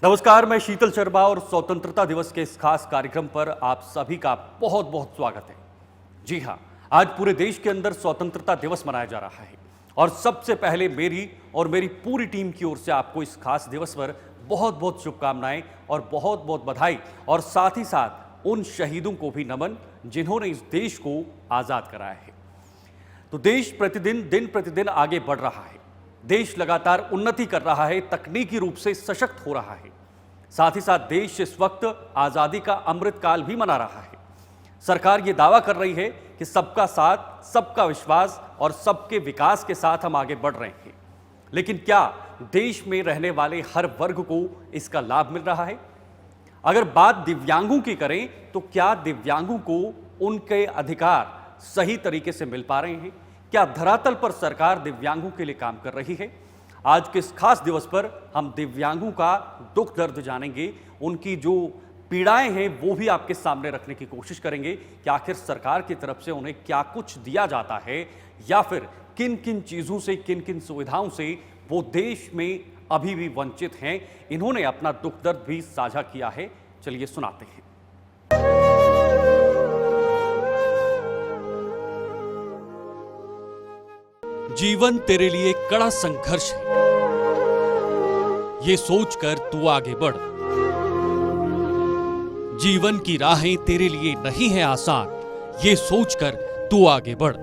नमस्कार, मैं शीतल शर्मा और स्वतंत्रता दिवस के इस खास कार्यक्रम पर आप सभी का बहुत बहुत स्वागत है। जी हाँ, आज पूरे देश के अंदर स्वतंत्रता दिवस मनाया जा रहा है और सबसे पहले मेरी और मेरी पूरी टीम की ओर से आपको इस खास दिवस पर बहुत बहुत शुभकामनाएं और बहुत बहुत बधाई, और साथ ही साथ उन शहीदों को भी नमन जिन्होंने इस देश को आज़ाद कराया है। तो देश दिन प्रतिदिन आगे बढ़ रहा है, देश लगातार उन्नति कर रहा है, तकनीकी रूप से सशक्त हो रहा है। साथ ही साथ देश इस वक्त आज़ादी का अमृत काल भी मना रहा है। सरकार ये दावा कर रही है कि सबका साथ, सबका विश्वास और सबके विकास के साथ हम आगे बढ़ रहे हैं। लेकिन क्या देश में रहने वाले हर वर्ग को इसका लाभ मिल रहा है? अगर बात दिव्यांगों की करें तो क्या दिव्यांगों को उनके अधिकार सही तरीके से मिल पा रहे हैं? क्या धरातल पर सरकार दिव्यांगों के लिए काम कर रही है? आज के इस खास दिवस पर हम दिव्यांगों का दुख दर्द जानेंगे, उनकी जो पीड़ाएं हैं वो भी आपके सामने रखने की कोशिश करेंगे कि आखिर सरकार की तरफ से उन्हें क्या कुछ दिया जाता है, या फिर किन किन चीज़ों से, किन किन सुविधाओं से वो देश में अभी भी वंचित हैं। इन्होंने अपना दुख दर्द भी साझा किया है, चलिए सुनाते हैं। जीवन तेरे लिए कड़ा संघर्ष है, ये सोचकर तू आगे बढ़। जीवन की राहें तेरे लिए नहीं है आसान, ये सोचकर तू आगे बढ़।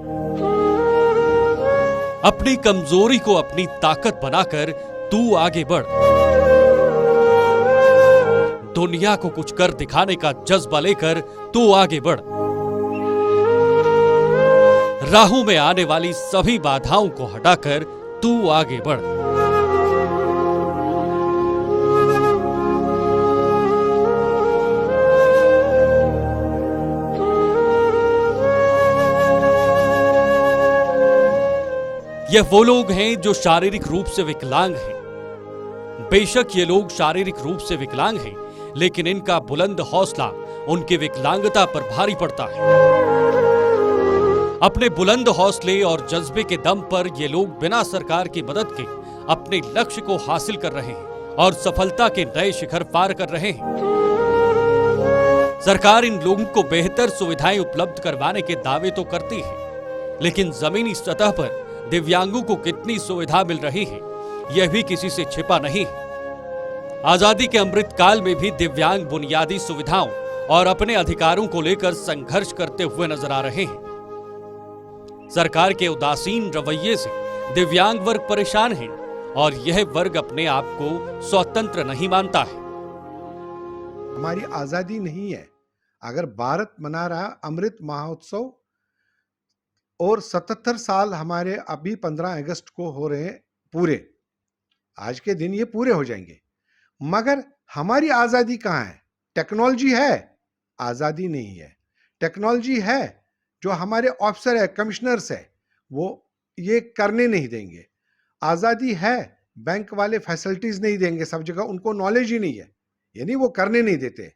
अपनी कमजोरी को अपनी ताकत बनाकर तू आगे बढ़। दुनिया को कुछ कर दिखाने का जज्बा लेकर तू आगे बढ़। राहों में आने वाली सभी बाधाओं को हटाकर तू आगे बढ़। यह वो लोग हैं जो शारीरिक रूप से विकलांग हैं। बेशक ये लोग शारीरिक रूप से विकलांग हैं, लेकिन इनका बुलंद हौसला उनकी विकलांगता पर भारी पड़ता है। अपने बुलंद हौसले और जज्बे के दम पर ये लोग बिना सरकार की मदद के अपने लक्ष्य को हासिल कर रहे हैं और सफलता के नए शिखर पार कर रहे हैं। सरकार इन लोगों को बेहतर सुविधाएं उपलब्ध करवाने के दावे तो करती है, लेकिन जमीनी सतह पर दिव्यांगों को कितनी सुविधा मिल रही है, यह भी किसी से छिपा नहीं है। आजादी के अमृत काल में भी दिव्यांग बुनियादी सुविधाओं और अपने अधिकारों को लेकर संघर्ष करते हुए नजर आ रहे हैं। सरकार के उदासीन रवैये से दिव्यांग वर्ग परेशान है और यह वर्ग अपने आप को स्वतंत्र नहीं मानता है। हमारी आजादी नहीं है। अगर भारत मना रहा अमृत महोत्सव और 77 साल हमारे अभी 15 अगस्त को हो रहे हैं पूरे, आज के दिन ये पूरे हो जाएंगे, मगर हमारी आजादी कहाँ है? टेक्नोलॉजी है, आजादी नहीं है। टेक्नोलॉजी है, जो हमारे ऑफिसर है, कमिश्नर्स है, वो ये करने नहीं देंगे। आज़ादी है, बैंक वाले फैसिलिटीज़ नहीं देंगे सब जगह, उनको नॉलेज ही नहीं है, यानी वो करने नहीं देते।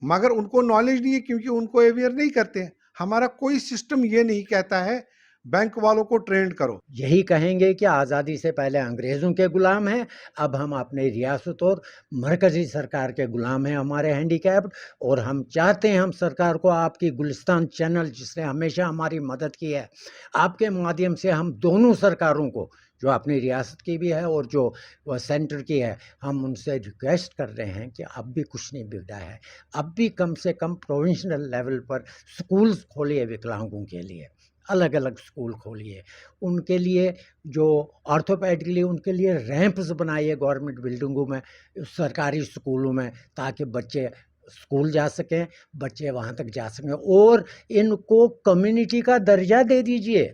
मगर उनको नॉलेज नहीं है क्योंकि उनको अवेयर नहीं करते हैं। हमारा कोई सिस्टम ये नहीं कहता है बैंक वालों को ट्रेंड करो। यही कहेंगे कि आज़ादी से पहले अंग्रेज़ों के गुलाम हैं, अब हम अपने रियासत और मरकज़ी सरकार के गुलाम हैं, हमारे हैंडीकैप्ड। और हम चाहते हैं, हम सरकार को, आपकी गुलिस्तान चैनल जिसने हमेशा हमारी मदद की है, आपके माध्यम से हम दोनों सरकारों को, जो अपनी रियासत की भी है और जो सेंटर की है, हम उनसे रिक्वेस्ट कर रहे हैं कि अब भी कुछ नहीं बिगड़ा है। अब भी कम से कम प्रोविंशियल लेवल पर स्कूल्स खोलिए, विकलांगों के लिए अलग अलग स्कूल खोलिए, उनके लिए जो ऑर्थोपेड के लिए उनके लिए रैंप्स बनाइए गवर्नमेंट बिल्डिंगों में, सरकारी स्कूलों में, ताकि बच्चे स्कूल जा सकें, बच्चे वहाँ तक जा सकें। और इनको कम्युनिटी का दर्जा दे दीजिए,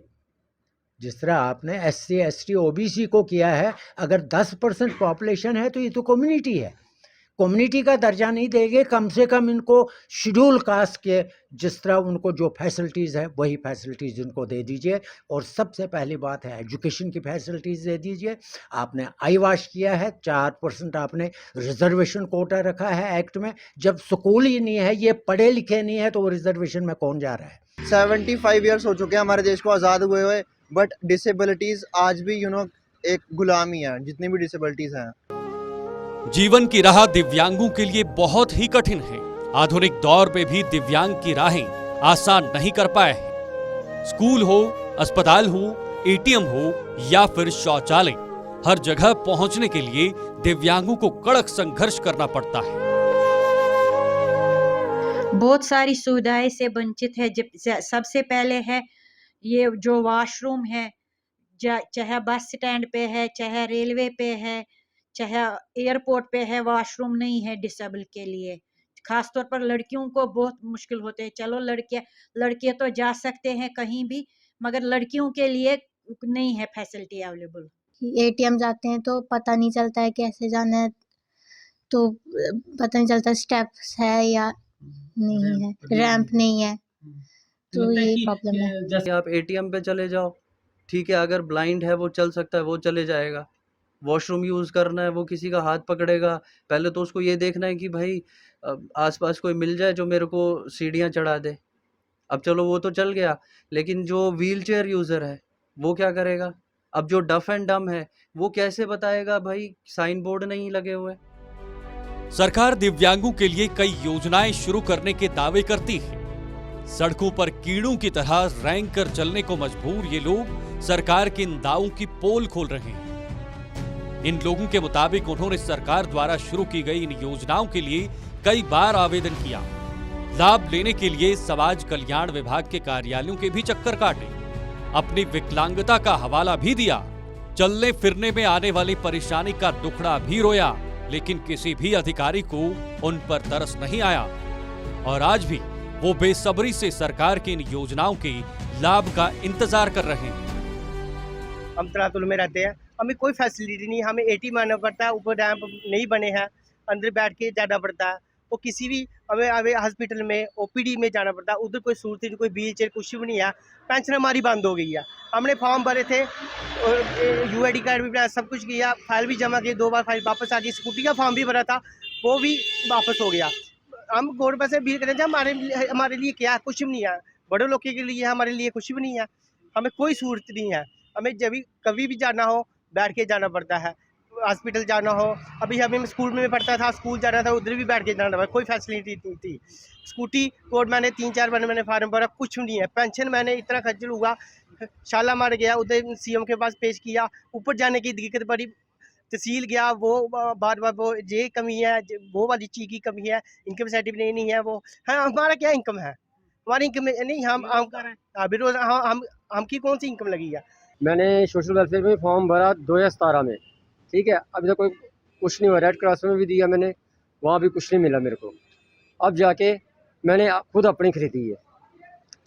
जिस तरह आपने SC ST OBC को किया है। अगर 10% पॉपुलेशन है तो ये तो कम्युनिटी है, कम्युनिटी का दर्जा नहीं देंगे, कम से कम इनको शेड्यूल कास्ट के जिस तरह उनको जो फैसिलिटीज़ है वही फैसिलिटीज़ इनको दे दीजिए। और सबसे पहली बात है एजुकेशन की फैसिलिटीज़ दे दीजिए। आपने आई वाश किया है, 4% आपने रिजर्वेशन कोटा रखा है एक्ट में। जब स्कूल ही नहीं है, ये पढ़े लिखे नहीं है, तो वो रिजर्वेशन में कौन जा रहा है? 75 ईयर्स हो चुके हैं हमारे देश को आज़ाद हुए, बट डिसेबिलिटीज़ आज भी एक गुलामी है, जितनी भी डिसेबिलिटीज़ हैं। जीवन की राह दिव्यांगों के लिए बहुत ही कठिन है। आधुनिक दौर में भी दिव्यांग की राहें आसान नहीं कर पाए हैं। स्कूल हो, अस्पताल हो, एटीएम हो या फिर शौचालय, हर जगह पहुंचने के लिए दिव्यांगों को कड़क संघर्ष करना पड़ता है। बहुत सारी सुविधाएं से वंचित है। सबसे पहले है ये जो वॉशरूम है, चाहे बस स्टैंड पे है, चाहे रेलवे पे है, चाहे एयरपोर्ट पे है, वॉशरूम नहीं है डिसेबल के लिए। खास तौर पर लड़कियों को बहुत मुश्किल होते हैं। चलो लड़के तो जा सकते हैं कहीं भी, मगर लड़कियों के लिए नहीं है फैसिलिटी अवेलेबल। एटीएम जाते हैं तो पता नहीं चलता है कैसे जाना है, तो पता नहीं चलता स्टेप्स है या नहीं है, रैंप नहीं है, तो यही प्रॉब्लम है। जैसे आप एटीएम पे चले जाओ, ठीक है, अगर ब्लाइंड है वो चल सकता है, वो चले जाएगा। वॉशरूम यूज़ करना है, वो किसी का हाथ पकड़ेगा, पहले तो उसको ये देखना है कि भाई आसपास कोई मिल जाए जो मेरे को सीढ़ियाँ चढ़ा दे। अब चलो वो तो चल गया, लेकिन जो व्हीलचेयर यूज़र है वो क्या करेगा? अब जो डफ एंड डम है वो कैसे बताएगा भाई, साइन बोर्ड नहीं लगे हुए। सरकार दिव्यांगों के लिए कई योजनाएं शुरू करने के दावे करती है। सड़कों पर कीड़ों की तरह रैंक कर चलने को मजबूर ये लोग सरकार के इन दावों की पोल खोल रहे हैं। इन लोगों के मुताबिक उन्होंने सरकार द्वारा शुरू की गई इन योजनाओं के लिए कई बार आवेदन किया। लाभ लेने के लिए समाज कल्याण विभाग के कार्यालयों के भी चक्कर काटे, अपनी विकलांगता का हवाला भी दिया, चलने फिरने में आने वाली परेशानी का दुखड़ा भी रोया, लेकिन किसी भी अधिकारी को उन पर तरस नहीं आया और आज भी वो बेसब्री से सरकार की इन योजनाओं के लाभ का इंतजार कर रहे हैं। हम तरातुल में रहते हैं, हमें कोई फैसिलिटी नहीं, हमें एटीएम आना पड़ता है, ऊपर रैंप नहीं बने हैं, अंदर बैठ के जाना पड़ता है। वो किसी भी हमें हॉस्पिटल में ओपीडी में जाना पड़ता है, उधर कोई सूरत नहीं, कोई व्हील चेयर कुछ भी नहीं है। पेंशन हमारी बंद हो गई है। हमने फॉर्म भरे थे और यूआईडी कार्ड भी बनाया, सब कुछ किया, फाइल भी जमा की, 2 बार फाइल वापस आ गई। स्कूटी का फॉर्म भी भरा था, वो भी वापस हो गया। हम गवर्नमेंट से अपील करें, हमारे लिए क्या कुछ भी नहीं है, बड़े लोग के लिए हमारे लिए कुछ भी नहीं है, हमें कोई सूरत नहीं है। हमें जब कभी भी जाना हो बैठ के जाना पड़ता है, हॉस्पिटल जाना हो, अभी हमें स्कूल में पढ़ता था, स्कूल जाना था, उधर भी बैठ के जाना था, कोई फैसिलिटी नहीं थी। स्कूटी कोड मैंने 3-4 बार मैंने फार्म भरा, कुछ नहीं है। पेंशन मैंने इतना खर्चल हुआ, शाला मार गया, उधर सीएम के पास पेश किया, ऊपर जाने की दिक्कत पड़ी, तहसील गया, वो बार बार वो ये कमी है, वो वाली चीज़ की कमी है, इनकम सर्टिफिकेट नहीं है, वो है। हमारा क्या इनकम है? हमारी इनकम नहीं, हम की कौन सी इनकम लगी है? मैंने सोशल वेलफेयर में फॉर्म भरा 2017 में, ठीक है, अभी तक कोई कुछ नहीं हुआ। रेड क्रॉस में भी दिया मैंने, वहाँ भी कुछ नहीं मिला मेरे को। अब जाके मैंने खुद अपनी खरीदी है,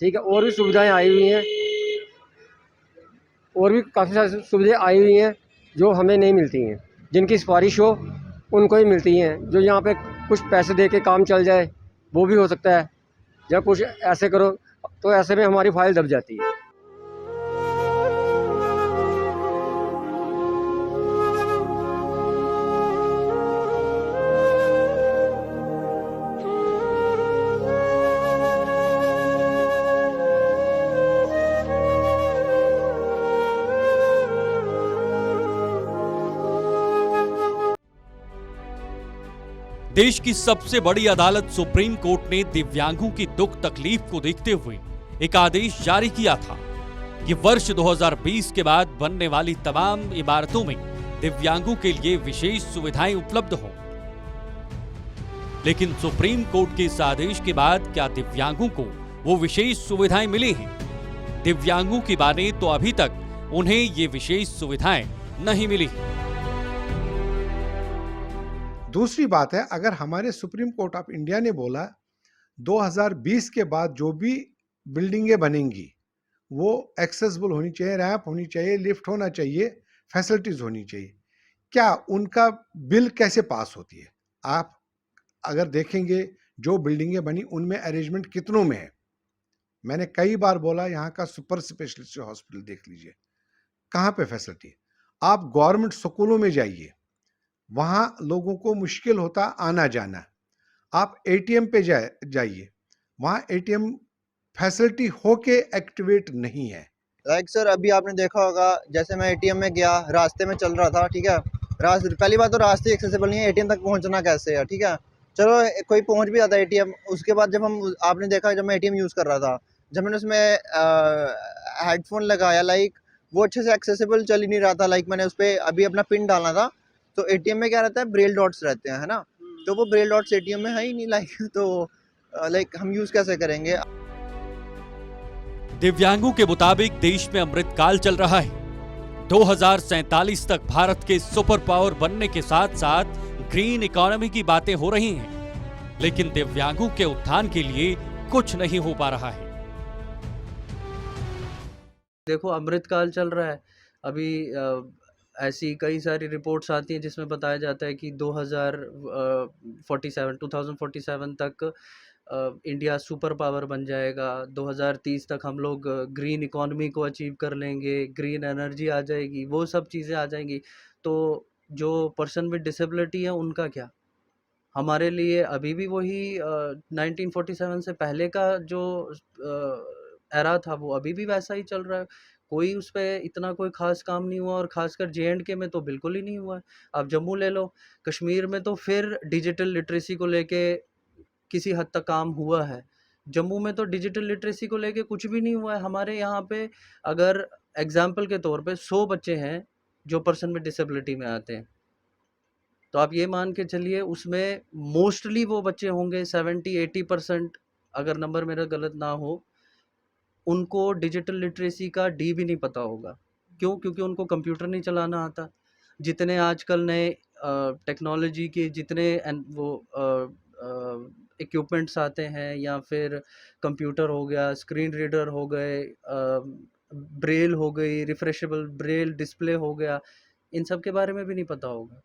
ठीक है, और भी सुविधाएं आई हुई हैं, और भी काफ़ी सारी सुविधाएं आई हुई हैं जो हमें नहीं मिलती हैं। जिनकी सिफारिश हो उनको ही मिलती हैं। जो यहाँ पे कुछ पैसे दे के काम चल जाए वो भी हो सकता है, या कुछ ऐसे करो तो ऐसे में हमारी फाइल दब जाती है। देश की सबसे बड़ी अदालत सुप्रीम कोर्ट ने दिव्यांगों की दुख तकलीफ को देखते हुए एक आदेश जारी किया था कि वर्ष 2020 के बाद बनने वाली तमाम इमारतों में दिव्यांगों के लिए विशेष सुविधाएं उपलब्ध हों। लेकिन सुप्रीम कोर्ट के इस आदेश के बाद क्या दिव्यांगों को वो विशेष सुविधाएं मिली हैं? दिव्यांगों की माने तो अभी तक उन्हें ये विशेष सुविधाएं नहीं मिली। दूसरी बात है, अगर हमारे सुप्रीम कोर्ट ऑफ इंडिया ने बोला 2020 के बाद जो भी बिल्डिंगें बनेंगी वो एक्सेसिबल होनी चाहिए, रैंप होनी चाहिए, लिफ्ट होना चाहिए, फैसिलिटीज होनी चाहिए, क्या उनका बिल कैसे पास होती है? आप अगर देखेंगे जो बिल्डिंगें बनी उनमें अरेंजमेंट कितनों में है। मैंने कई बार बोला यहाँ का सुपर स्पेशलिस्ट हॉस्पिटल देख लीजिए, कहाँ पे फैसिलिटी। आप गवर्नमेंट स्कूलों में जाइए, वहाँ लोगों को मुश्किल होता आना जाना। आप एटीएम पे जाइए, वहाँ एटीएम फैसिलिटी होके एक्टिवेट नहीं है। लाइक सर, अभी आपने देखा होगा, जैसे मैं एटीएम में गया, रास्ते में चल रहा था, ठीक है, पहली बात तो रास्ते एक्सेसिबल नहीं है, एटीएम तक पहुंचना कैसे है, ठीक है। चलो कोई पहुंच भी जाता है एटीएम, उसके बाद जब हम आपने देखा जब मैं एटीएम यूज़ कर रहा था, जब मैंने उसमें हेडफोन लगाया, लाइक वो अच्छे से एक्सेसिबल चल ही नहीं रहा था। लाइक मैंने उस पर अभी अपना पिन डालना था, तो एटीएम में क्या रहता है, ब्रेल डॉट्स रहते हैं, है ना, तो वो ब्रेल डॉट्स एटीएम में है ही नहीं, लाइक तो लाइक हम यूज़ कैसे करेंगे। दिव्यांगों के मुताबिक देश में अमृतकाल चल रहा है। 2047 तक भारत के सुपर पावर बनने के साथ साथ ग्रीन इकोनॉमी की बातें हो रही हैं, लेकिन दिव्यांगों के उत्थान के लिए कुछ नहीं हो पा रहा है। देखो अमृतकाल चल रहा है अभी, ऐसी कई सारी रिपोर्ट्स आती हैं जिसमें बताया जाता है कि 2047 तक इंडिया सुपर पावर बन जाएगा, 2030 तक हम लोग ग्रीन इकोनॉमी को अचीव कर लेंगे, ग्रीन एनर्जी आ जाएगी, वो सब चीज़ें आ जाएंगी। तो जो पर्सन विद डिसेबिलिटी है उनका क्या? हमारे लिए अभी भी वही 1947 से पहले का जो एरा था वो अभी भी वैसा ही चल रहा है। कोई उस पे इतना कोई ख़ास काम नहीं हुआ, और ख़ासकर जे.एंड.के में तो बिल्कुल ही नहीं हुआ है। आप जम्मू ले लो, कश्मीर में तो फिर डिजिटल लिटरेसी को लेके किसी हद तक काम हुआ है। जम्मू में तो डिजिटल लिटरेसी को लेके कुछ भी नहीं हुआ है। हमारे यहाँ पे अगर एग्ज़ाम्पल के तौर पे 100 बच्चे हैं जो पर्सन विद डिसेबिलिटी में आते हैं, तो आप ये मान के चलिए उसमें मोस्टली वो बच्चे होंगे 70-80%, अगर नंबर मेरा गलत ना हो, उनको डिजिटल लिटरेसी का डी भी नहीं पता होगा। क्यों? क्योंकि उनको कंप्यूटर नहीं चलाना आता। जितने आजकल नए टेक्नोलॉजी के जितने वो इक्विपमेंट्स आते हैं, या फिर कंप्यूटर हो गया, स्क्रीन रीडर हो गए, ब्रेल हो गई, रिफ्रेशेबल ब्रेल डिस्प्ले हो गया, इन सब के बारे में भी नहीं पता होगा।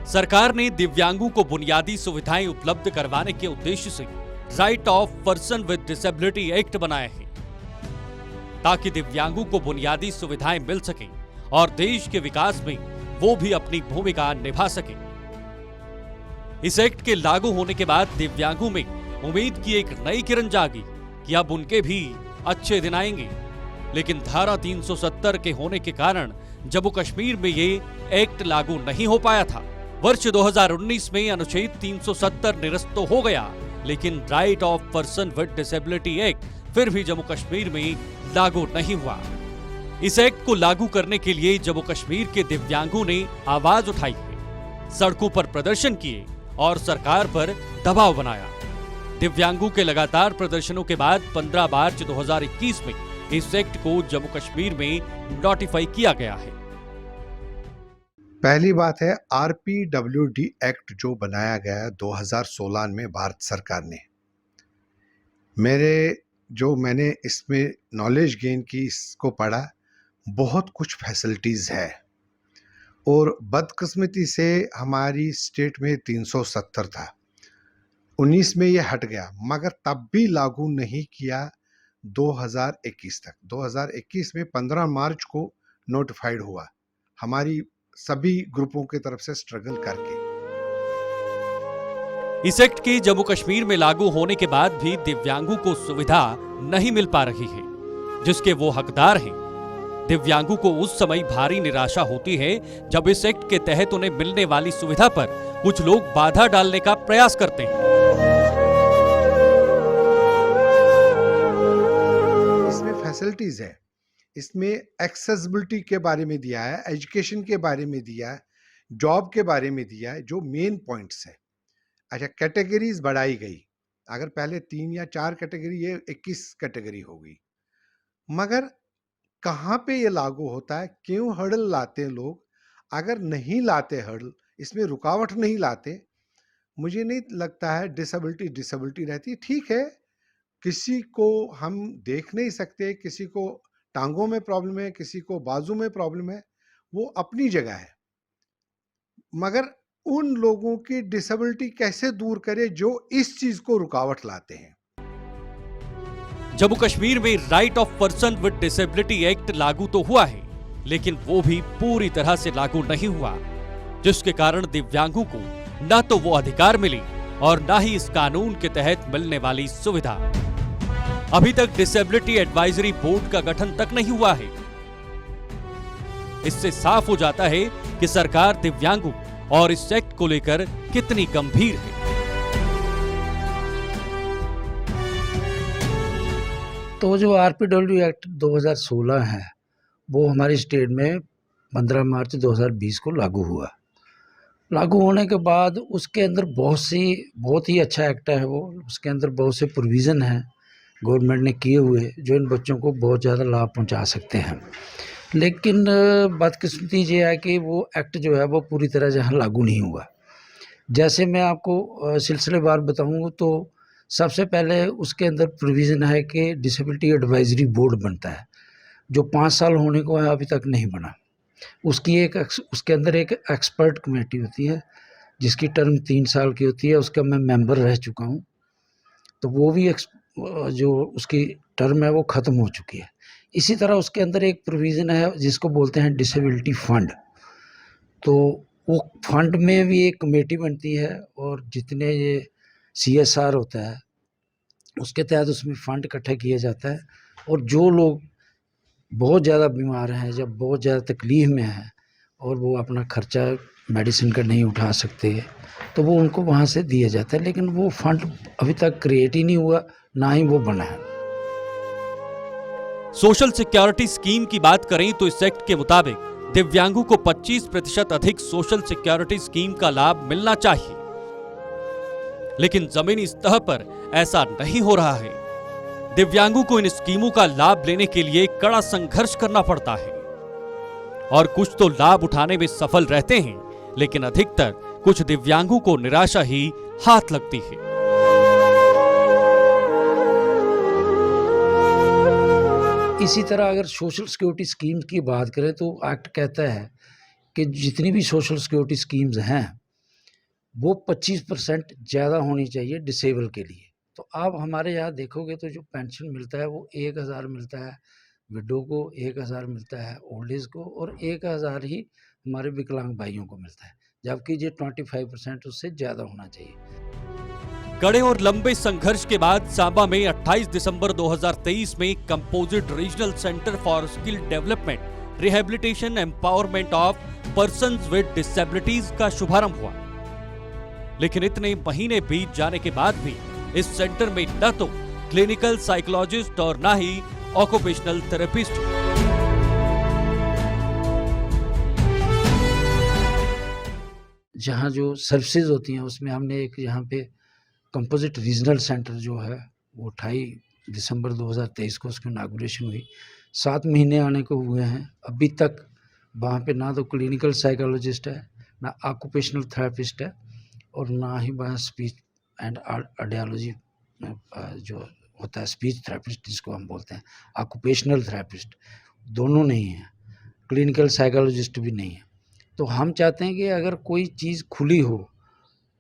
सरकार ने दिव्यांगों को बुनियादी सुविधाएं उपलब्ध करवाने के उद्देश्य से right of person with disability act बनाया है, ताकि दिव्यांगों को बुनियादी सुविधाएं मिल सकें और देश के विकास में वो भी अपनी भूमिका निभा सकें। इस एक्ट के लागू होने के बाद दिव्यांगों में उम्मीद की एक नई किरण जागी कि अब उनके भी अच्छे दिन आएंगे। लेकिन धारा 370 के होने के कारण जम्मू कश्मीर में ये एक्ट लागू नहीं हो पाया था। वर्ष 2019 में अनुच्छेद 370 निरस्त तो हो गया, लेकिन right of person with disability act फिर भी जम्मू कश्मीर में लागू नहीं हुआ। इस एक्ट को लागू करने के लिए जम्मू कश्मीर के दिव्यांगों ने आवाज उठाई है, सड़कों पर प्रदर्शन किए और सरकार पर दबाव बनाया। दिव्यांगों के लगातार प्रदर्शनों के बाद 15 मार्च 2021 में इस एक्ट को जम्मू कश्मीर में नोटिफाई किया गया है। पहली बात है RPWD एक्ट जो बनाया गया 2016 में भारत सरकार ने, मैंने इसमें नॉलेज गेन की, इसको पढ़ा, बहुत कुछ फैसिलिटीज़ है, और बदकिस्मती से हमारी स्टेट में 370 था, 19 में ये हट गया, मगर तब भी लागू नहीं किया 2021 तक। 2021 में 15 मार्च को नोटिफाइड हुआ, हमारी सभी ग्रुपों की तरफ से स्ट्रगल करके। इस एक्ट के जम्मू कश्मीर में लागू होने के बाद भी दिव्यांगों को सुविधा नहीं मिल पा रही है जिसके वो हकदार हैं। दिव्यांगों को उस समय भारी निराशा होती है जब इस एक्ट के तहत उन्हें मिलने वाली सुविधा पर कुछ लोग बाधा डालने का प्रयास करते हैं। इसमें फैसिलिटीज है, इसमें एक्सेसिबिलिटी के बारे में दिया है, एजुकेशन के बारे में दिया है, जॉब के बारे में दिया है, जो मेन पॉइंट्स है। अच्छा, कैटेगरीज बढ़ाई गई, अगर पहले 3 या 4 कैटेगरी, ये 21 कैटेगरी हो गई। मगर कहाँ पे ये लागू होता है, क्यों हर्डल लाते हैं लोग? अगर नहीं लाते हर्डल, इसमें रुकावट नहीं लाते, मुझे नहीं लगता है डिसेबिलिटी रहती। ठीक है, किसी को हम देख नहीं सकते, किसी को टांगों में प्रॉब्लम है, किसी को बाजू में प्रॉब्लम है, वो अपनी जगह है, मगर उन लोगों की डिसेबिलिटी कैसे दूर करे जो इस चीज को रुकावट लाते हैं। जम्मू कश्मीर में right of person with disability act लागू तो हुआ है, लेकिन वो भी पूरी तरह से लागू नहीं हुआ, जिसके कारण दिव्यांगों को न तो वो अधिकार मिले और न ही इस कानून के तहत मिलने वाली सुविधा। अभी तक डिसेबिलिटी एडवाइजरी बोर्ड का गठन तक नहीं हुआ है। इससे साफ हो जाता है कि सरकार दिव्यांगों और इस एक्ट को लेकर कितनी गंभीर है। तो जो आरपीडब्ल्यू एक्ट 2016 है वो हमारी स्टेट में 15 मार्च 2020 को लागू हुआ। लागू होने के बाद उसके अंदर बहुत ही अच्छा एक्ट है वो। उसके अंदर बहुत से प्रोविज़न हैं गवर्नमेंट ने किए हुए जो इन बच्चों को बहुत ज़्यादा लाभ पहुंचा सकते हैं। लेकिन बदकिस्मती ये है कि वो एक्ट जो है वो पूरी तरह जहाँ लागू नहीं हुआ। जैसे मैं आपको सिलसिलेवार बताऊँ तो सबसे पहले उसके अंदर प्रोविज़न है कि डिसेबिलिटी एडवाइजरी बोर्ड बनता है जो 5 साल होने को है, अभी तक नहीं बना। उसके अंदर एक एक्सपर्ट कमेटी होती है जिसकी टर्म 3 साल की होती है। उसका मैं मेंबर रह चुका हूँ, तो वो भी जो उसकी टर्म है वो ख़त्म हो चुकी है। इसी तरह उसके अंदर एक प्रोविज़न है जिसको बोलते हैं डिसेबिलिटी फंड। तो वो फंड में भी एक कमेटी बनती है और जितने ये CSR होता है उसके तहत उसमें फ़ंड इकट्ठा किया जाता है। और जो लोग बहुत ज़्यादा बीमार हैं, जब बहुत ज़्यादा तकलीफ़ में हैं और वो अपना खर्चा मेडिसिन का नहीं उठा सकते, तो वो उनको वहाँ से दिया जाता है। लेकिन वो फंड अभी तक क्रिएट ही नहीं हुआ, ना ही वो बना है। सोशल सिक्योरिटी स्कीम की बात करें तो इस एक्ट के मुताबिक दिव्यांगों को 25% अधिक सोशल सिक्योरिटी स्कीम का लाभ मिलना चाहिए, लेकिन जमीनी स्तर पर ऐसा नहीं हो रहा है। दिव्यांगों को इन स्कीमों का लाभ लेने के लिए कड़ा संघर्ष करना पड़ता है और कुछ तो लाभ उठाने में सफल रहते हैं, लेकिन अधिकतर कुछ दिव्यांगों को निराशा ही हाथ लगती है। इसी तरह अगर सोशल सिक्योरिटी स्कीम्स की बात करें तो एक्ट कहता है कि जितनी भी सोशल सिक्योरिटी स्कीम्स हैं वो 25% ज़्यादा होनी चाहिए डिसेबल के लिए। तो आप हमारे यहाँ देखोगे तो जो पेंशन मिलता है वो 1000 मिलता है, विडो को 1000 मिलता है, ओल्ड एज को, और 1000 ही हमारे विकलांग भाइयों को मिलता है, जबकि ये 25% उससे ज़्यादा होना चाहिए। कड़े और लंबे संघर्ष के बाद सांबा में 28 दिसंबर 2023 में composite regional centre for skill development rehabilitation empowerment of persons with disabilities का शुभारंभ हुआ। लेकिन इतने महीने बीत जाने के बाद भी इस सेंटर में न तो क्लिनिकल साइकोलॉजिस्ट और न ही ऑक्यूपेशनल थेरेपिस्ट। जहाँ जो सर्विसेज होती हैं उसमें हमने एक यहाँ पे कंपोजिट रीजनल सेंटर जो है वो 28 दिसंबर 2023 को उसकी इनागुरेशन हुई। 7 महीने आने को हुए हैं, अभी तक वहाँ पे ना तो क्लिनिकल साइकोलॉजिस्ट है, ना ऑक्यूपेशनल थेरेपिस्ट है, और ना ही वहाँ स्पीच एंड ऑडियोलॉजी जो होता है स्पीच थेरेपिस्ट जिसको हम बोलते हैं, ऑक्यूपेशनल थेरेपिस्ट, दोनों नहीं हैं, क्लिनिकल साइकोलॉजिस्ट भी नहीं है। तो हम चाहते हैं कि अगर कोई चीज़ खुली हो,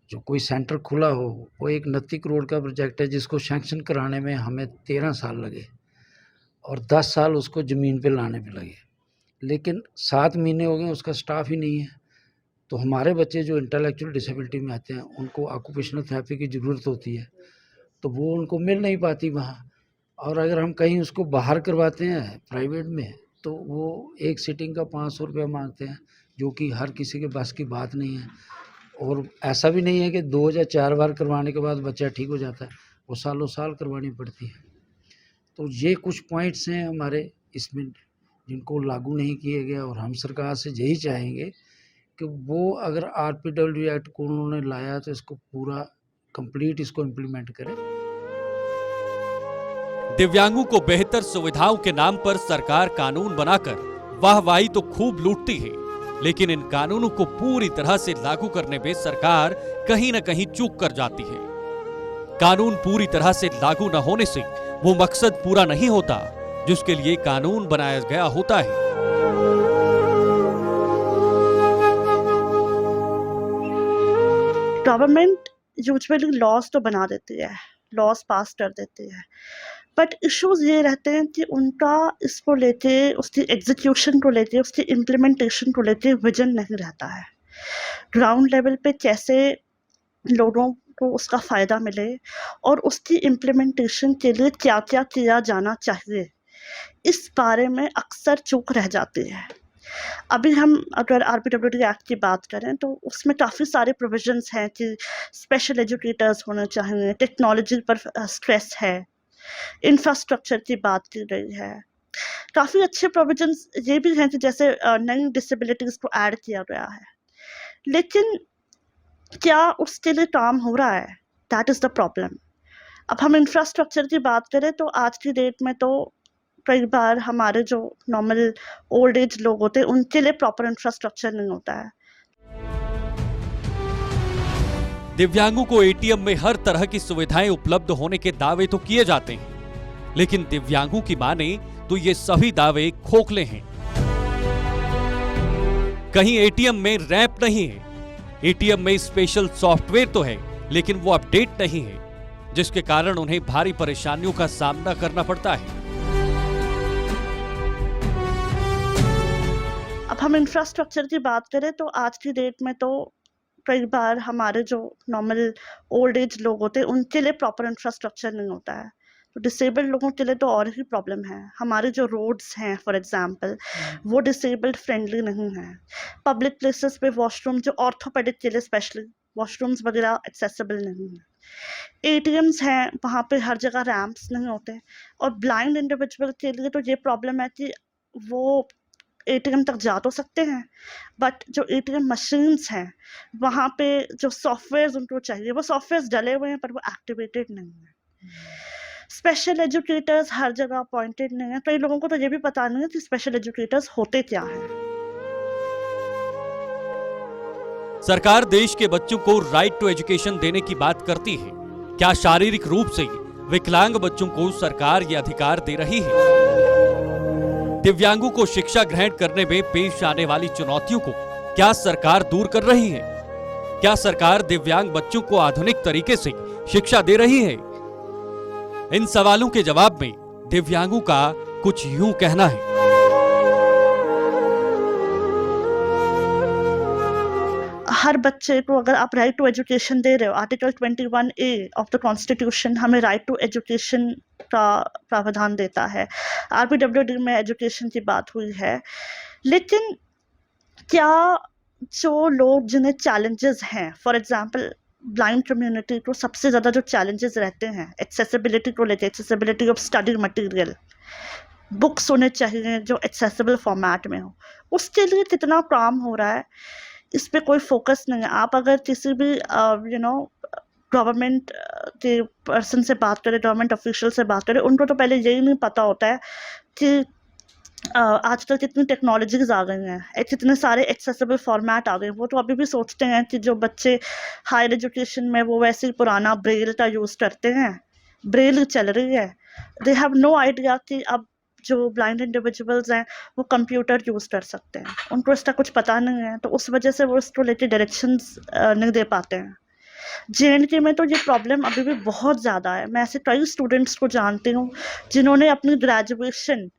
जो कोई सेंटर खुला हो, वो एक 29 करोड़ का प्रोजेक्ट है जिसको सैंक्शन कराने में हमें 13 साल लगे और 10 साल उसको ज़मीन पे लाने पे लगे, लेकिन 7 महीने हो गए उसका स्टाफ ही नहीं है। तो हमारे बच्चे जो इंटेलेक्चुअल डिसेबिलिटी में आते हैं उनको ऑक्यूपेशनल थेरेपी की ज़रूरत होती है, तो वो उनको मिल नहीं पाती वहाँ। और अगर हम कहीं उसको बाहर करवाते हैं प्राइवेट में तो वो एक सीटिंग का 500 रुपया मांगते हैं, जो कि हर किसी के बस की बात नहीं है। और ऐसा भी नहीं है कि 2 या 4 बार करवाने के बाद बच्चा ठीक हो जाता है, वो सालों साल करवानी पड़ती है। तो ये कुछ पॉइंट्स हैं हमारे इसमें जिनको लागू नहीं किए गए, और हम सरकार से यही चाहेंगे कि वो अगर आरपीडब्ल्यू एक्ट को उन्होंने लाया तो इसको पूरा कंप्लीट इसको इम्प्लीमेंट करें। दिव्यांगों को बेहतर सुविधाओं के नाम पर सरकार कानून बनाकर वाहवाही तो खूब लूटती है, लेकिन इन कानूनों को पूरी तरह से लागू करने में सरकार कहीं न कहीं चूक कर जाती है। कानून पूरी तरह से लागू न होने से वो मकसद पूरा नहीं होता जिसके लिए कानून बनाया गया होता है। गवर्नमेंट यूजुअली लॉज तो बना देती है, लॉज पास कर देती है, बट इश्यूज ये रहते हैं कि उनका इसको लेके, उसकी एग्जीक्यूशन को लेके, उसकी इम्प्लीमेंटेशन को लेके विजन नहीं रहता है। ग्राउंड लेवल पे कैसे लोगों को उसका फ़ायदा मिले और उसकी इम्प्लीमेंटेशन के लिए क्या क्या किया जाना चाहिए, इस बारे में अक्सर चूक रह जाती है। अभी हम अगर आरपीडब्ल्यूडी एक्ट की बात करें तो उसमें काफ़ी सारे प्रोविजंस हैं कि स्पेशल एजुकेटर्स होने चाहिए, टेक्नोलॉजी पर स्ट्रेस है, इंफ्रास्ट्रक्चर की बात की गई है। काफ़ी अच्छे प्रोविजंस ये भी हैं कि जैसे नई डिसेबिलिटीज़ को ऐड किया गया है, लेकिन क्या उसके लिए काम हो रहा है? That is the problem. अब हम इंफ्रास्ट्रक्चर की बात करें तो आज की डेट में तो कई बार हमारे जो नॉर्मल ओल्ड एज लोग होते हैं उनके लिए प्रॉपर इंफ्रास्ट्रक्चर नहीं होता है। दिव्यांगों को एटीएम में हर तरह की सुविधाएं उपलब्ध होने के दावे तो किए जाते हैं, लेकिन दिव्यांगों की माने तो ये सभी दावे खोखले हैं। कहीं एटीएम में रैंप नहीं है, एटीएम में स्पेशल सॉफ्टवेयर तो है लेकिन वो अपडेट नहीं है, जिसके कारण उन्हें भारी परेशानियों का सामना करना पड़ता है। अब हम इंफ्रास्ट्रक्चर की बात करें तो आज की डेट में तो कई बार हमारे जो नॉर्मल ओल्ड एज लोग होते हैं उनके लिए प्रॉपर इंफ्रास्ट्रक्चर नहीं होता है, तो डिसेबल्ड लोगों के लिए तो और ही प्रॉब्लम है। हमारे जो रोड्स हैं फॉर एग्जांपल वो डिसेबल्ड फ्रेंडली नहीं है। पब्लिक प्लेसेस पे वॉशरूम जो ऑर्थोपेडिक के लिए स्पेशली वॉशरूम्स वगैरह एक्सेसिबल नहीं है। एटीएम्स हैं वहाँ पे हर जगह रैंप्स नहीं होते, और ब्लाइंड इंडिविजुअल के लिए तो ये प्रॉब्लम है कि वो एटीएम तक जा तो सकते हैं बट जो एटीएम मशीन्स हैं वहाँ पे जो सॉफ्टवेयर उनको चाहिए वो सॉफ्टवेयर डले हुए हैं पर वो एक्टिवेटेड नहीं है। स्पेशल एजुकेटर्स हर जगह अपॉइंटेड नहीं है, कई लोगों को तो ये भी पता नहीं है कि स्पेशल एजुकेटर्स होते क्या हैं। सरकार देश के बच्चों को राइट टू एजुकेशन देने की बात करती है, क्या शारीरिक रूप से विकलांग बच्चों को सरकार ये अधिकार दे रही है? दिव्यांगों को शिक्षा ग्रहण करने में पेश आने वाली चुनौतियों को क्या सरकार दूर कर रही है? क्या सरकार दिव्यांग बच्चों को आधुनिक तरीके से शिक्षा दे रही है? इन सवालों के जवाब में दिव्यांगों का कुछ यूं कहना है। हर बच्चे को अगर आप राइट टू एजुकेशन दे रहे हो, article 21A of the constitution हमें राइट टू एजुकेशन का प्रावधान देता है। आरपीडब्ल्यूडी में एजुकेशन की बात हुई है, लेकिन क्या जो लोग जिन्हें चैलेंजेस हैं, फॉर एग्जांपल ब्लाइंड कम्युनिटी को सबसे ज़्यादा जो चैलेंजेस रहते हैं एक्सेसिबिलिटी को लेकर, accessibility of study material, books होने चाहिए जो एक्सेसिबल फॉर्मेट में हो, उसके लिए कितना काम हो रहा है इस पे कोई फोकस नहीं है। आप अगर किसी भी गवर्नमेंट के पर्सन से बात करें, गवर्नमेंट ऑफिशियल से बात करें, उनको तो पहले यही नहीं पता होता है कि आजकल कितनी टेक्नोलॉजीज आ गई हैं, कितने सारे एक्सेसिबल फॉर्मेट आ गए हैं। वो तो अभी भी सोचते हैं कि जो बच्चे हायर एजुकेशन में वो वैसे ही पुराना ब्रेल का यूज़ करते हैं, ब्रेल चल रही है। दे हैव नो आइडिया कि अब जो ब्लाइंड इंडिविजुअल्स हैं वो कंप्यूटर यूज़ कर सकते हैं, उनको इसका कुछ पता नहीं है, तो उस वजह से वो इसको लेके डायरेक्शंस नहीं दे पाते हैं। JNK में तो ये प्रॉब्लम अभी भी बहुत ज़्यादा है। मैं ऐसे कई स्टूडेंट्स को जानती हूँ जिन्होंने अपनी ग्रेजुएशन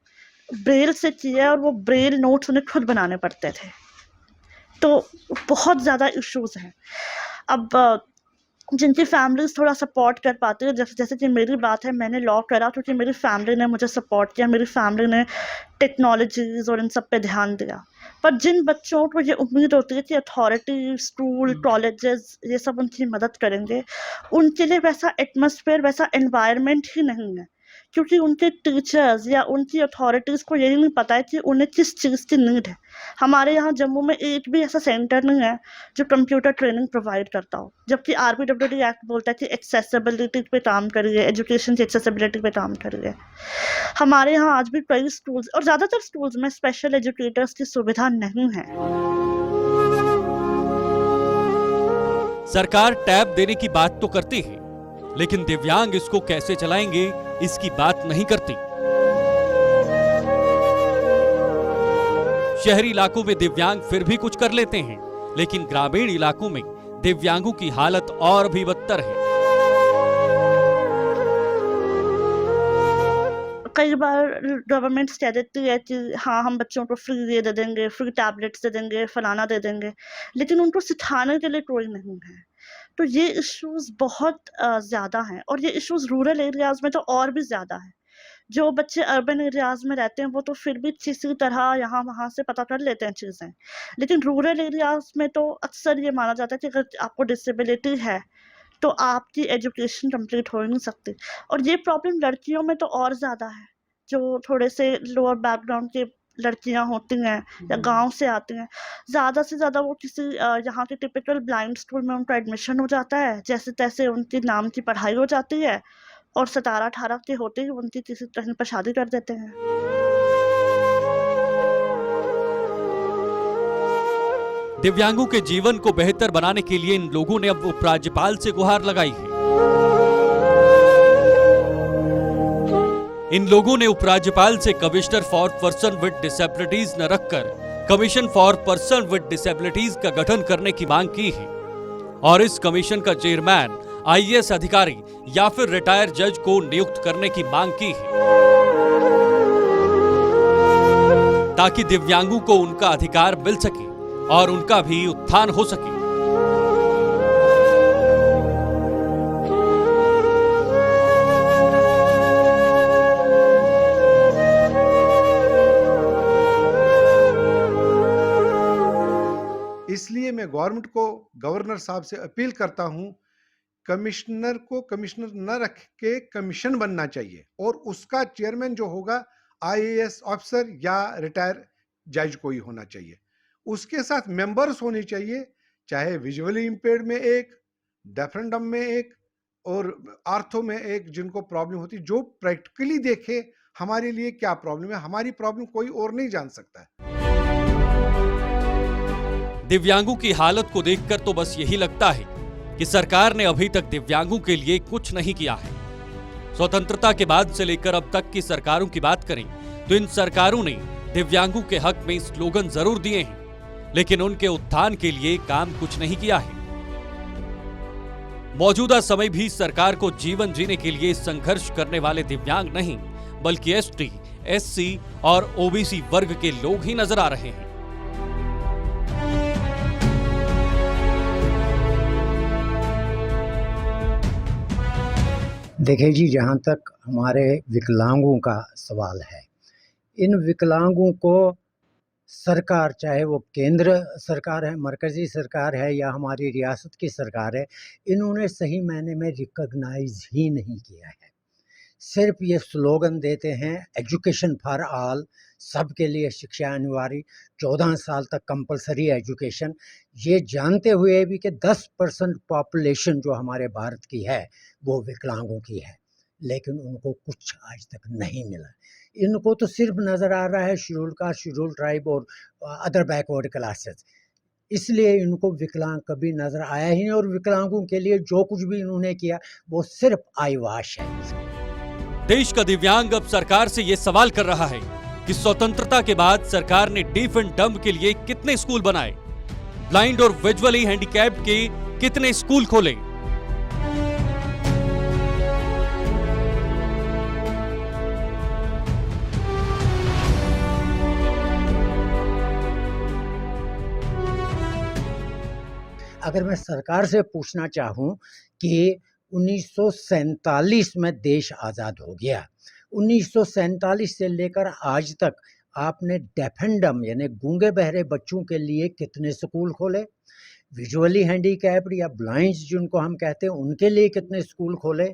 ब्रेल से की है और वो ब्रेल नोट्स उन्हें खुद बनाने पड़ते थे, तो बहुत ज़्यादा इश्यूज़ हैं। अब जिनकी फैमिलीज थोड़ा सपोर्ट कर पाती है, जैसे कि मेरी बात है, मैंने लॉ करा क्योंकि मेरी फैमिली ने मुझे सपोर्ट किया, मेरी फैमिली ने टेक्नोलॉजीज़ और इन सब पे ध्यान दिया। पर जिन बच्चों को ये उम्मीद होती है कि अथॉरिटी, स्कूल, कॉलेजेस ये सब उनकी मदद करेंगे, उनके लिए वैसा एटमॉस्फेयर, वैसा एनवायरनमेंट ही नहीं है, क्योंकि उनके टीचर्स या उनकी अथॉरिटीज़ को यही नहीं पता है कि उन्हें किस चीज़ की नीड है। हमारे यहाँ जम्मू में एक भी ऐसा सेंटर नहीं है जो कंप्यूटर ट्रेनिंग प्रोवाइड करता हो, जबकि आरपीडब्ल्यूडी एक्ट बोलता है कि एक्सेसिबिलिटी पे काम करिए, एजुकेशन की एक्सेसिबिलिटी पे काम करिए। हमारे यहाँ आज भी कई स्कूल्स और ज़्यादातर स्कूल्स में स्पेशल एजुकेटर्स की सुविधा नहीं है। सरकार टैब देने की बात तो करती है, लेकिन दिव्यांग इसको कैसे चलाएंगे इसकी बात नहीं करती। शहरी इलाकों में दिव्यांग फिर भी कुछ कर लेते हैं, लेकिन ग्रामीण इलाकों में दिव्यांगों की हालत और भी बदतर है। कई बार गवर्नमेंट्स कह देती है कि हाँ हम बच्चों को फ्री ये दे देंगे, फ्री टैबलेट्स दे देंगे, फलाना दे देंगे, लेकिन उनको सिखाने के लिए कोई नहीं है। तो ये इश्यूज़ बहुत ज़्यादा हैं, और ये इश्यूज़ रूरल एरियाज़ में तो और भी ज़्यादा है। जो बच्चे अर्बन एरियाज़ में रहते हैं वो तो फिर भी किसी तरह यहाँ वहाँ से पता कर लेते हैं चीज़ें, लेकिन रूरल एरियाज़ में तो अक्सर ये माना जाता है कि अगर आपको डिसेबिलिटी है तो आपकी एजुकेशन कंप्लीट हो ही नहीं सकती। और ये प्रॉब्लम लड़कियों में तो और ज़्यादा है, जो थोड़े से लोअर बैकग्राउंड के लड़कियां होती हैं या गांव से आती हैं, ज़्यादा से ज़्यादा वो किसी यहाँ के टिपिकल ब्लाइंड स्कूल में उनका एडमिशन हो जाता है, जैसे तैसे उनकी नाम की पढ़ाई हो जाती है और 17-18 के होते ही उनकी किसी तरह पर शादी कर देते हैं। दिव्यांगों के जीवन को बेहतर बनाने के लिए इन लोगों ने अब उपराज्यपाल से गुहार लगाई है। इन लोगों ने उपराज्यपाल से commissioner for person with disabilities न रखकर commission for person with disabilities का गठन करने की मांग की है और इस कमीशन का चेयरमैन आईएएस अधिकारी या फिर रिटायर जज को नियुक्त करने की मांग की है ताकि दिव्यांगों को उनका अधिकार मिल सके और उनका भी उत्थान हो सके। इसलिए मैं गवर्नमेंट को, गवर्नर साहब से अपील करता हूं, कमिश्नर को कमिश्नर न रख के कमीशन बनना चाहिए और उसका चेयरमैन जो होगा आईएएस ऑफिसर या रिटायर जज कोई होना चाहिए। उसके साथ मेंबर्स होने चाहिए, चाहे विजुअली इंपेयर्ड में एक, डेफ एंड डम्ब में एक और आर्थो में एक, जिनको प्रॉब्लम होती, जो प्रैक्टिकली देखे हमारे लिए क्या प्रॉब्लम है। हमारी प्रॉब्लम कोई और नहीं जान सकता है। दिव्यांगों की हालत को देखकर तो बस यही लगता है कि सरकार ने अभी तक दिव्यांगों के लिए कुछ नहीं किया है। स्वतंत्रता के बाद से लेकर अब तक की सरकारों की बात करें तो इन सरकारों ने दिव्यांगों के हक में स्लोगन जरूर दिए हैं, लेकिन उनके उत्थान के लिए काम कुछ नहीं किया है। मौजूदा समय भी सरकार को जीवन जीने के लिए संघर्ष करने वाले दिव्यांग नहीं, बल्कि एसटी, एससी और ओबीसी वर्ग के लोग ही नजर आ रहे हैं। देखिए जी, जहाँ तक हमारे विकलांगों का सवाल है, इन विकलांगों को सरकार, चाहे वो केंद्र सरकार है, मरकज़ी सरकार है या हमारी रियासत की सरकार है, इन्होंने सही मायने में रिकॉग्नाइज ही नहीं किया है। सिर्फ ये स्लोगन देते हैं एजुकेशन फॉर ऑल, सबके लिए शिक्षा अनिवार्य, 14 साल तक कंपलसरी एजुकेशन, ये जानते हुए भी कि 10% पॉपुलेशन जो हमारे भारत की है वो विकलांगों की है, लेकिन उनको कुछ आज तक नहीं मिला। इनको तो सिर्फ नज़र आ रहा है शेड्यूल कास्ट, शेड्यूल ट्राइब और अदर बैकवर्ड क्लासेस, इसलिए इनको विकलांग कभी नज़र आया ही नहीं। और विकलांगों के लिए जो कुछ भी इन्होंने किया वो सिर्फ आईवाश है। देश का दिव्यांग अब सरकार से ये सवाल कर रहा है कि स्वतंत्रता के बाद सरकार ने डीफ एंड डम्ब के लिए कितने स्कूल बनाए, ब्लाइंड और विजुअली हैंडीकैप्ड के कितने स्कूल खोले। अगर मैं सरकार से पूछना चाहूँ कि 1947 में देश आज़ाद हो गया, 1947 से लेकर आज तक आपने डेफ एंड डम्ब यानी गूंगे बहरे बच्चों के लिए कितने स्कूल खोले, विजुअली हैंडीकैप्ड या ब्लाइंड्स जिनको हम कहते हैं उनके लिए कितने स्कूल खोले,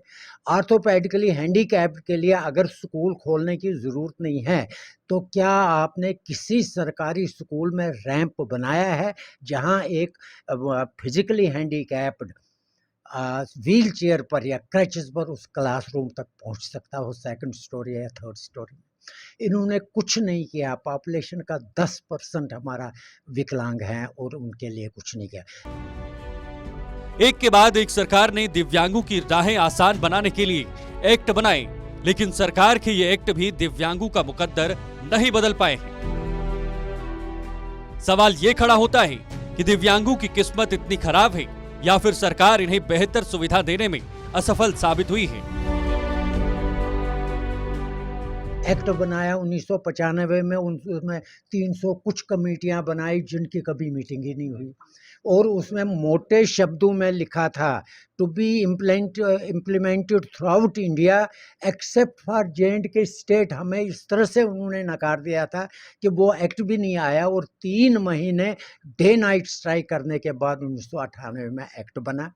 आर्थोपेडिकली हैंडीकैप्ड के लिए अगर स्कूल खोलने की ज़रूरत नहीं है तो क्या आपने किसी सरकारी स्कूल में रैंप बनाया है जहां एक फिजिकली हैंडीकैप्ड व्हील चेयर पर या क्रचेस पर उस क्लासरूम तक पहुंच सकता हो, सेकंड स्टोरी या थर्ड स्टोरी? इन्होंने कुछ नहीं किया। पॉपुलेशन का 10% हमारा विकलांग हैं और उनके लिए कुछ नहीं किया। एक के बाद एक सरकार ने दिव्यांगों की राहें आसान बनाने के लिए एक्ट बनाए, लेकिन सरकार के ये एक्ट भी दिव्यांगों का मुकद्दर नहीं बदल पाए हैं। सवाल ये खड़ा होता है कि दिव्यांगों की किस्मत इतनी खराब है या फिर सरकार इन्हें बेहतर सुविधा देने में असफल साबित हुई है। एक्ट बनाया 1995 में, उसमें 300 कुछ कमेटियां बनाई जिनकी कभी मीटिंग ही नहीं हुई, और उसमें मोटे शब्दों में लिखा था to be implemented throughout India except for J&K state. हमें इस तरह से उन्होंने नकार दिया था कि वो एक्ट भी नहीं आया, और 3 महीने डे नाइट स्ट्राइक करने के बाद 1998 में एक्ट बना,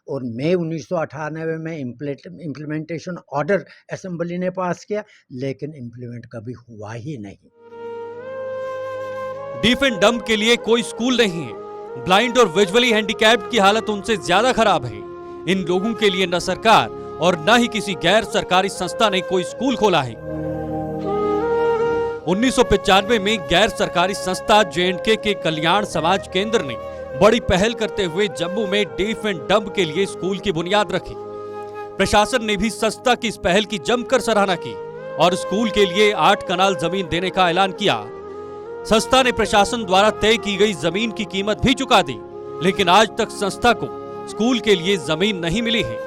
और मई 1998 में इम्प्लीमेंटेशन ऑर्डर असेंबली ने पास किया, लेकिन इम्प्लीमेंट कभी हुआ ही नहीं। डीफ एंड डम्प के लिए कोई स्कूल नहीं है। ब्लाइंड और विजुअली हैंडीकैप्ड की हालत उनसे ज्यादा खराब है। इन लोगों के लिए न सरकार और न ही किसी गैर सरकारी संस्था ने कोई स्कूल खोला है। 1995 में गैर सरकारी संस्था J&K के कल्याण समाज केंद्र ने बड़ी पहल करते हुए जम्मू में डीफ एंड डम्प के लिए स्कूल की बुनियाद रखी। प्रशासन ने भी संस्था की इस पहल की जमकर सराहना की और स्कूल के लिए 8 कनाल जमीन देने का ऐलान किया। संस्था ने प्रशासन द्वारा तय की गई जमीन की कीमत भी चुका दी, लेकिन आज तक संस्था को स्कूल के लिए जमीन नहीं मिली है।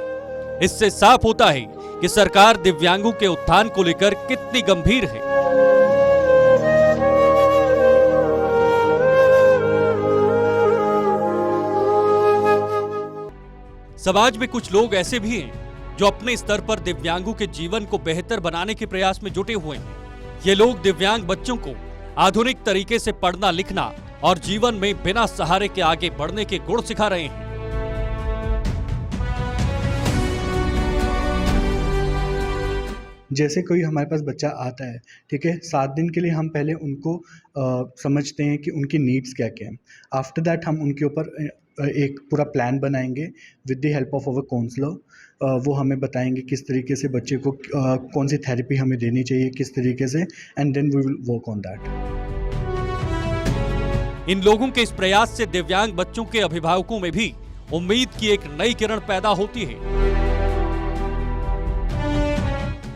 इससे साफ होता है कि सरकार दिव्यांगों के उत्थान को लेकर कितनी गंभीर है। समाज में कुछ लोग ऐसे भी हैं जो अपने स्तर पर दिव्यांगों के जीवन को बेहतर बनाने के प्रयास में जुटे हुए हैं। ये लोग दिव्यांग बच्चों को आधुनिक तरीके से पढ़ना लिखना और जीवन में बिना सहारे के आगे बढ़ने के गुण सिखा रहे हैं। जैसे कोई हमारे पास बच्चा आता है, ठीक है, 7 दिन के लिए हम पहले उनको समझते हैं कि उनकी नीड्स क्या क्या हैं। आफ्टर दैट हम उनके ऊपर एक पूरा प्लान बनाएंगे with the help of our counsellor. वो हमें बताएंगे किस तरीके से बच्चे को कौन सी थेरेपी हमें देनी चाहिए, किस तरीके से, and then we will work on that. इन लोगों के इस प्रयास से दिव्यांग बच्चों के अभिभावकों में भी उम्मीद की एक नई किरण पैदा होती है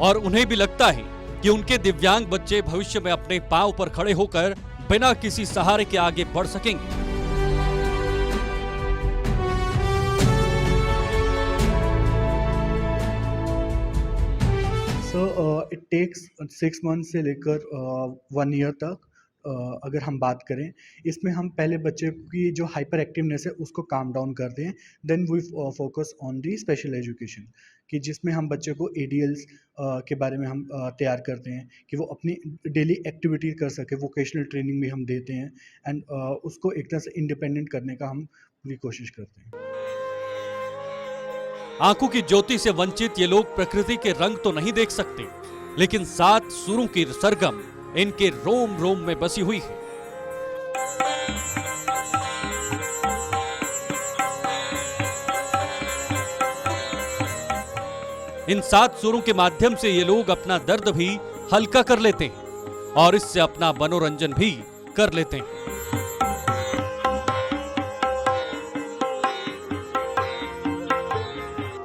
और उन्हें भी लगता है कि उनके दिव्यांग बच्चे भविष्य में अपने पांव पर खड़े होकर बिना किसी सहारे के आगे बढ़ सकेंगे। इट टेक्स 6 मंथ से लेकर 1 ईयर तक। अगर हम बात करें, इसमें हम पहले बच्चे की जो हाइपर एक्टिवनेस है उसको काम डाउन करते हैं, then we focus on the special education, कि जिसमें हम बच्चे को ADLs के बारे में हम तैयार करते हैं कि वो अपनी डेली एक्टिविटी कर सके। वोकेशनल ट्रेनिंग भी हम देते हैं एंड उसको एक तरह से इंडिपेंडेंट करने का हम पूरी कोशिश करते हैं। आंखों की ज्योति से वंचित ये लोग प्रकृति के रंग तो नहीं देख सकते, लेकिन 7 सुरों की सरगम इनके रोम रोम में बसी हुई है। इन 7 सुरों के माध्यम से ये लोग अपना दर्द भी हल्का कर लेते हैं और इससे अपना मनोरंजन भी कर लेते हैं।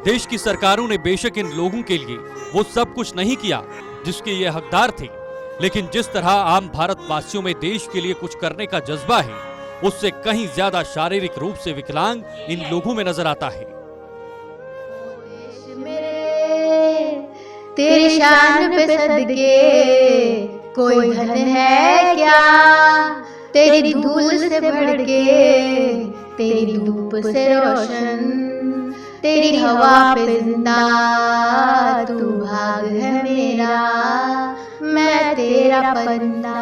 देश की सरकारों ने बेशक इन लोगों के लिए वो सब कुछ नहीं किया जिसके ये हकदार थे, लेकिन जिस तरह आम भारतवासियों में देश के लिए कुछ करने का जज्बा है, उससे कहीं ज्यादा शारीरिक रूप से विकलांग इन लोगों में नजर आता है। तेरी शान पे सदके कोई धन है क्या, तेरी धूल से बढ़ के, तेरी धूप से रोशन, तेरी हवा पे जिंदा तू भाग है मेरा, मैं तेरा परिंदा।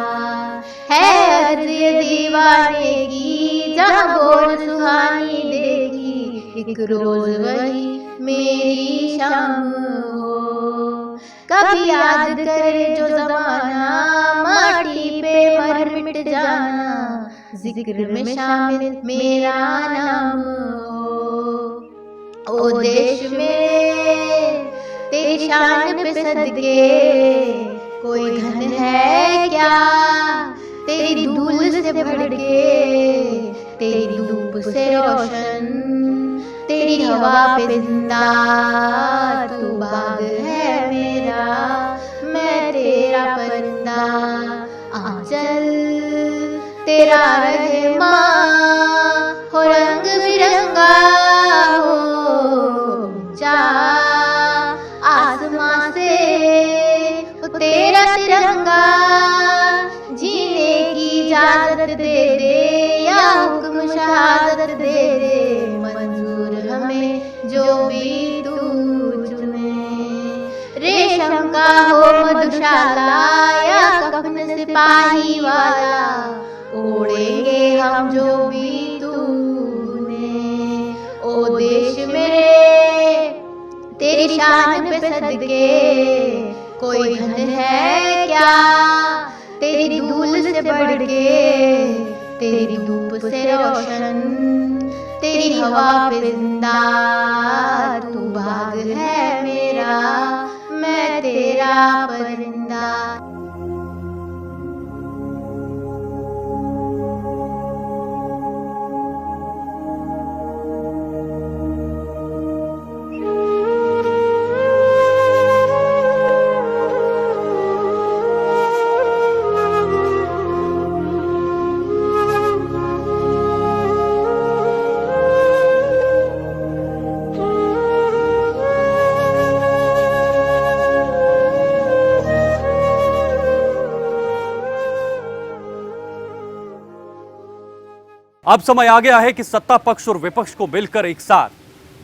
है अर्ज़ ये दीवाने की जहाँ बोल सुहानी देगी, एक रोज वही मेरी शाम हो। कभी याद करे जो जमाना माटी पे मर मिट जाना, जिक्र में शामिल मेरा नाम हो। ओ देश में तेरी शान पे सदके कोई धन है क्या, तेरी धूल से बढ़ के, तेरी धूप से रोशन, तेरी हवा पे जिंदा तू बाग है मेरा, मैं तेरा परिंदा। आंचल तेरा रहे माँ हो रंग बिरंगा हो, जा आसमां से तेरा तिरंगा इंशाल्लाह या कफन सिपाही वाला, ओढ़ेंगे हम जो भी तूने। ओ देश मेरे तेरी शान पे सदके, कोई धन है क्या तेरी धूल से बढ़ के, तेरी धूप से रोशन, तेरी हवा पे जिंदा, तू भाग है मेरा, मैं तेरा परिंदा। अब समय आ गया है कि सत्ता पक्ष और विपक्ष को मिलकर एक साथ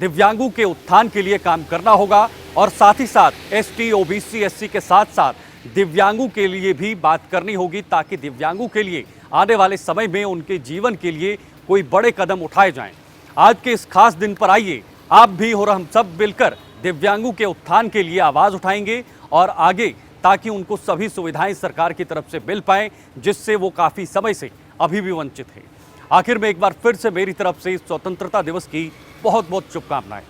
दिव्यांगों के उत्थान के लिए काम करना होगा और साथ ही साथ एसटी, ओबीसी, एससी के साथ साथ दिव्यांगों के लिए भी बात करनी होगी, ताकि दिव्यांगों के लिए आने वाले समय में उनके जीवन के लिए कोई बड़े कदम उठाए जाएं। आज के इस खास दिन पर आइए आप भी और हम सब मिलकर दिव्यांगों के उत्थान के लिए आवाज उठाएंगे और आगे, ताकि उनको सभी सुविधाएं सरकार की तरफ से मिल पाए, जिससे वो काफी समय से अभी भी वंचित है। आखिर में एक बार फिर से मेरी तरफ से स्वतंत्रता दिवस की बहुत बहुत शुभकामनाएं।